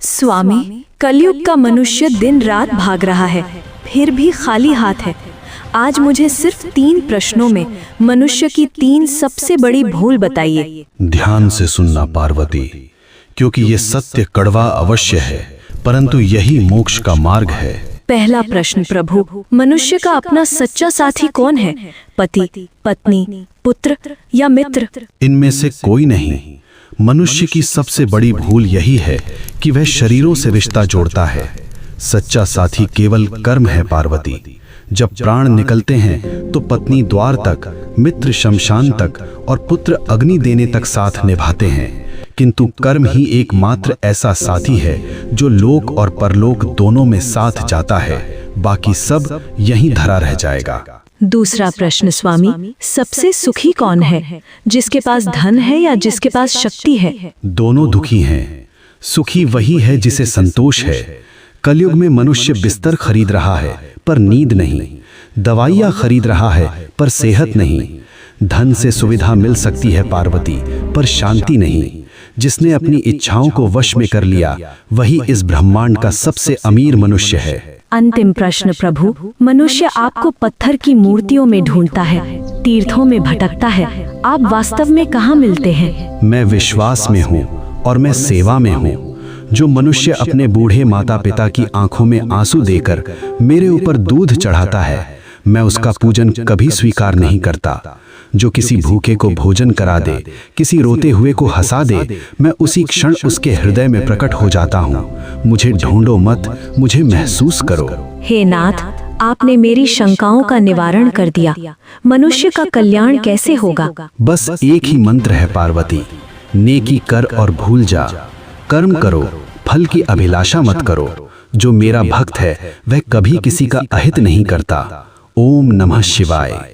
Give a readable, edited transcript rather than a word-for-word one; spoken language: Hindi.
स्वामी, कलयुग का मनुष्य दिन रात भाग रहा है, फिर भी खाली हाथ है। आज मुझे सिर्फ 3 प्रश्नों में मनुष्य की 3 सबसे बड़ी भूल बताइए। ध्यान से सुनना पार्वती, क्योंकि ये सत्य कड़वा अवश्य है, परंतु यही मोक्ष का मार्ग है। पहला प्रश्न प्रभु, मनुष्य का अपना सच्चा साथी कौन है? पति, पत्नी, पुत्र या मित्र? इनमें से कोई नहीं। मनुष्य की सबसे बड़ी भूल यही है कि वह शरीरों से रिश्ता जोड़ता है। सच्चा साथी केवल कर्म है पार्वती। जब प्राण निकलते हैं तो पत्नी द्वार तक, मित्र शमशान तक और पुत्र अग्नि देने तक साथ निभाते हैं, किंतु कर्म ही एकमात्र ऐसा साथी है जो लोक और परलोक दोनों में साथ जाता है। बाकी सब यहीं धरा रह जाएगा। दूसरा प्रश्न स्वामी, सबसे सुखी कौन है? जिसके पास धन है या जिसके पास शक्ति है? दोनों दुखी हैं। सुखी वही है जिसे संतोष है। कलयुग में मनुष्य बिस्तर खरीद रहा है पर नींद नहीं, दवाइयाँ खरीद रहा है पर सेहत नहीं। धन से सुविधा मिल सकती है पार्वती, पर शांति नहीं। जिसने अपनी इच्छाओं को वश में कर लिया वही इस ब्रह्मांड का सबसे अमीर मनुष्य है। अंतिम प्रश्न प्रभु, मनुष्य आपको पत्थर की मूर्तियों में ढूंढता है, तीर्थों में भटकता है, आप वास्तव में कहाँ मिलते हैं? मैं विश्वास में हूँ और मैं सेवा में हूँ। जो मनुष्य अपने बूढ़े माता पिता की आंखों में आंसू देकर मेरे ऊपर दूध चढ़ाता है, मैं उसका पूजन कभी स्वीकार नहीं करता। जो किसी भूखे को भोजन करा दे, किसी रोते हुए को हंसा दे, मैं उसी क्षण उसके हृदय में प्रकट हो जाता हूँ। मुझे ढूंढो मत, मुझे महसूस करो। हे नाथ, आपने मेरी शंकाओं का निवारण कर दिया। मनुष्य का कल्याण कैसे होगा? बस एक ही मंत्र है पार्वती, नेकी कर और भूल जा। कर्म करो, फल की अभिलाषा मत करो। जो मेरा भक्त है वह कभी किसी का अहित नहीं करता। ओम नमः शिवाय।